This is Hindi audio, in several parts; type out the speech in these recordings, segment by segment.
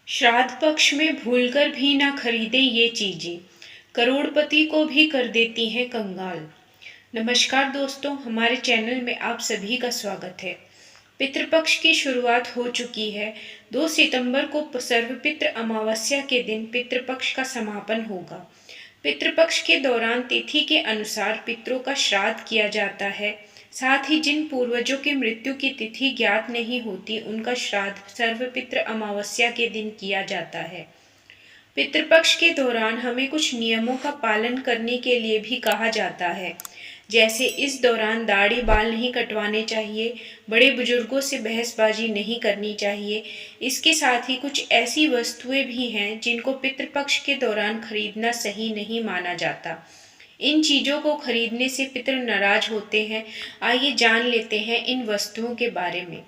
श्राद्ध पक्ष में भूलकर भी ना खरीदें ये चीजें, करोड़पति को भी कर देती हैं कंगाल। नमस्कार दोस्तों, हमारे चैनल में आप सभी का स्वागत है। पितृपक्ष की शुरुआत हो चुकी है। 2 सितंबर को सर्वपितृ अमावस्या के दिन पितृपक्ष का समापन होगा। पितृपक्ष के दौरान तिथि के अनुसार पितरों का श्राद्ध किया जाता है। साथ ही जिन पूर्वजों की मृत्यु की तिथि ज्ञात नहीं होती, उनका श्राद्ध सर्वपितृ अमावस्या के दिन किया जाता है। पितृपक्ष के दौरान हमें कुछ नियमों का पालन करने के लिए भी कहा जाता है, जैसे इस दौरान दाढ़ी बाल नहीं कटवाने चाहिए, बड़े बुजुर्गों से बहसबाजी नहीं करनी चाहिए। इसके साथ ही कुछ ऐसी वस्तुएं भी हैं जिनको पितृपक्ष के दौरान खरीदना सही नहीं माना जाता। इन चीज़ों को खरीदने से पितृ नाराज होते हैं। आइए जान लेते हैं इन वस्तुओं के बारे में।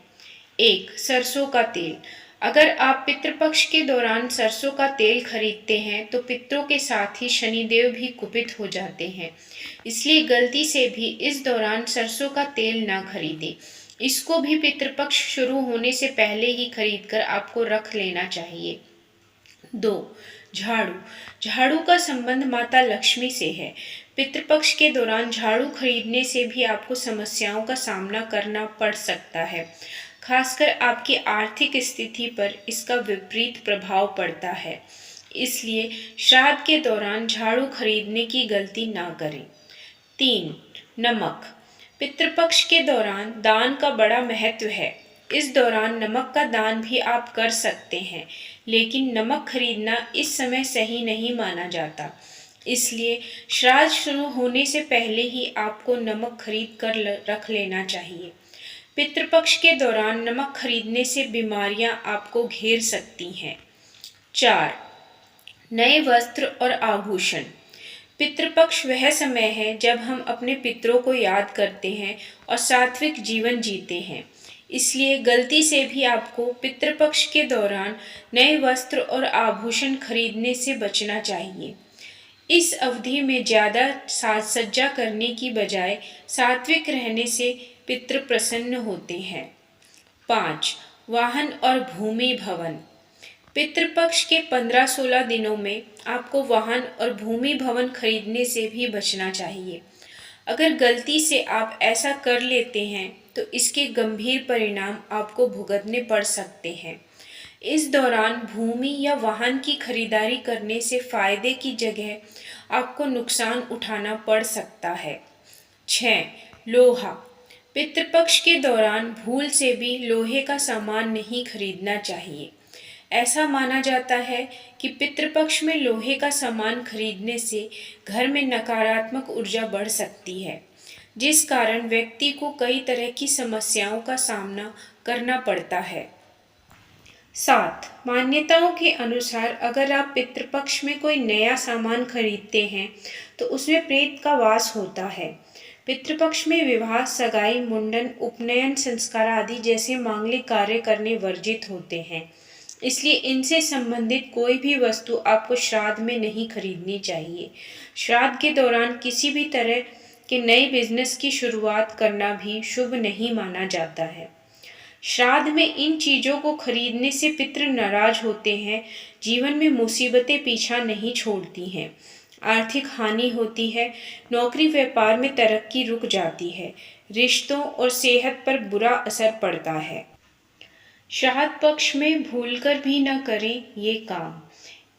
1. सरसों का तेल। अगर आप पितृपक्ष के दौरान सरसों का तेल खरीदते हैं तो पितरों के साथ ही शनिदेव भी कुपित हो जाते हैं, इसलिए गलती से भी इस दौरान सरसों का तेल ना खरीदें। इसको भी पितृपक्ष शुरू होने से पहले ही खरीदकर आपको रख लेना चाहिए। 2. झाड़ू। झाड़ू का संबंध माता लक्ष्मी से है। पितृपक्ष के दौरान झाड़ू खरीदने से भी आपको समस्याओं का सामना करना पड़ सकता है। खासकर आपकी आर्थिक स्थिति पर इसका विपरीत प्रभाव पड़ता है, इसलिए श्राद्ध के दौरान झाड़ू खरीदने की गलती ना करें। 3. नमक। पितृपक्ष के दौरान दान का बड़ा महत्व है। इस दौरान नमक का दान भी आप कर सकते हैं, लेकिन नमक खरीदना इस समय सही नहीं माना जाता, इसलिए श्राद्ध शुरू होने से पहले ही आपको नमक खरीद कर रख लेना चाहिए। पितृपक्ष के दौरान नमक खरीदने से बीमारियां आपको घेर सकती हैं। 4. नए वस्त्र और आभूषण। पितृपक्ष वह समय है जब हम अपने पितरों को याद करते हैं और सात्विक जीवन जीते हैं, इसलिए गलती से भी आपको पितृपक्ष के दौरान नए वस्त्र और आभूषण खरीदने से बचना चाहिए। इस अवधि में ज़्यादा साज सज्जा करने की बजाय सात्विक रहने से पितृ प्रसन्न होते हैं। 5. वाहन और भूमि भवन। पितृपक्ष के 15-16 दिनों में आपको वाहन और भूमि भवन खरीदने से भी बचना चाहिए। अगर गलती से आप ऐसा कर लेते हैं तो इसके गंभीर परिणाम आपको भुगतने पड़ सकते हैं। इस दौरान भूमि या वाहन की खरीदारी करने से फायदे की जगह आपको नुकसान उठाना पड़ सकता है। 6. लोहा। पितृपक्ष के दौरान भूल से भी लोहे का सामान नहीं खरीदना चाहिए। ऐसा माना जाता है कि पितृपक्ष में लोहे का सामान खरीदने से घर में नकारात्मक ऊर्जा बढ़ सकती है, जिस कारण व्यक्ति को कई तरह की समस्याओं का सामना करना पड़ता है। 7. मान्यताओं के अनुसार अगर आप पितृपक्ष में कोई नया सामान खरीदते हैं तो उसमें प्रेत का वास होता है। पितृपक्ष में विवाह, सगाई, मुंडन, उपनयन संस्कार आदि जैसे मांगलिक कार्य करने वर्जित होते हैं, इसलिए इनसे संबंधित कोई भी वस्तु आपको श्राद्ध में नहीं खरीदनी चाहिए। श्राद्ध के दौरान किसी भी तरह के नए बिजनेस की शुरुआत करना भी शुभ नहीं माना जाता है। श्राद्ध में इन चीज़ों को खरीदने से पितृ नाराज होते हैं। जीवन में मुसीबतें पीछा नहीं छोड़ती हैं, आर्थिक हानि होती है, नौकरी व्यापार में तरक्की रुक जाती है, रिश्तों और सेहत पर बुरा असर पड़ता है। श्राद्ध पक्ष में भूलकर भी न करें ये काम।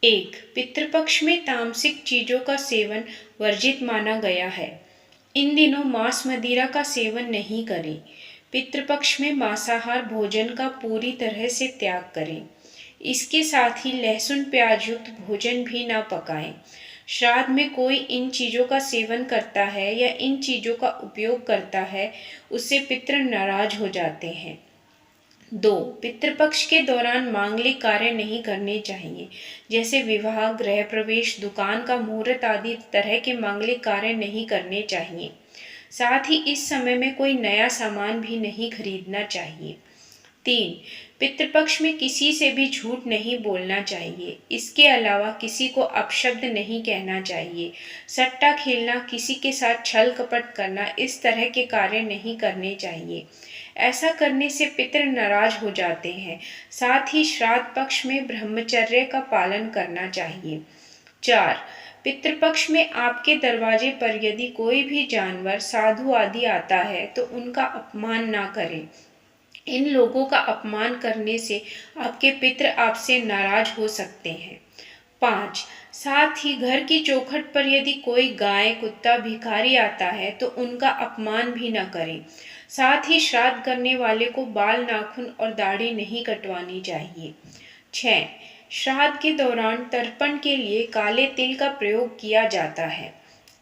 1. पितृपक्ष में तामसिक चीज़ों का सेवन वर्जित माना गया है। इन दिनों मांस मदिरा का सेवन नहीं करें। पितृपक्ष में मांसाहार भोजन का पूरी तरह से त्याग करें। इसके साथ ही लहसुन प्याज युक्त भोजन भी ना पकाएं। श्राद्ध में कोई इन चीज़ों का सेवन करता है या इन चीज़ों का उपयोग करता है, उससे पितृ नाराज हो जाते हैं। 2. पितृपक्ष के दौरान मांगलिक कार्य नहीं करने चाहिए, जैसे विवाह, गृह प्रवेश, दुकान का मुहूर्त आदि तरह के मांगलिक कार्य नहीं करने चाहिए। साथ ही इस समय में कोई नया सामान भी नहीं खरीदना चाहिए। 3. पितृपक्ष में किसी से भी झूठ नहीं बोलना चाहिए। इसके अलावा किसी को अपशब्द नहीं कहना चाहिए। सट्टा खेलना, किसी के साथ छल कपट करना, इस तरह के कार्य नहीं करने चाहिए। ऐसा करने से पितृ नाराज हो जाते हैं। साथ ही श्राद्ध पक्ष में ब्रह्मचर्य का पालन करना चाहिए। 4. पितृपक्ष में आपके दरवाजे पर यदि कोई भी जानवर, साधु आदि आता है तो उनका अपमान ना करें। इन लोगों का अपमान करने से आपके पितृ आपसे नाराज हो सकते हैं। 5. साथ ही घर की चौखट पर यदि कोई गाय, कुत्ता, भिखारी आता है तो उनका अपमान भी न करें। साथ ही श्राद्ध करने वाले को बाल, नाखून और दाढ़ी नहीं कटवानी चाहिए। 6. श्राद्ध के दौरान तर्पण के लिए काले तिल का प्रयोग किया जाता है।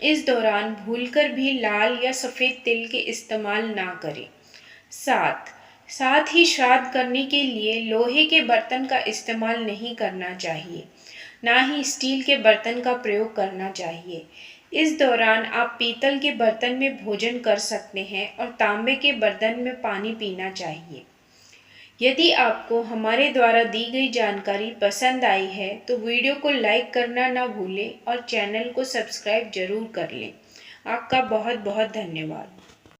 इस दौरान भूलकर भी लाल या सफ़ेद तिल के इस्तेमाल ना करें। 7. साथ ही श्राद्ध करने के लिए लोहे के बर्तन का इस्तेमाल नहीं करना चाहिए, ना ही स्टील के बर्तन का प्रयोग करना चाहिए। इस दौरान आप पीतल के बर्तन में भोजन कर सकते हैं और तांबे के बर्तन में पानी पीना चाहिए। यदि आपको हमारे द्वारा दी गई जानकारी पसंद आई है तो वीडियो को लाइक करना ना भूलें और चैनल को सब्सक्राइब जरूर कर लें। आपका बहुत बहुत धन्यवाद।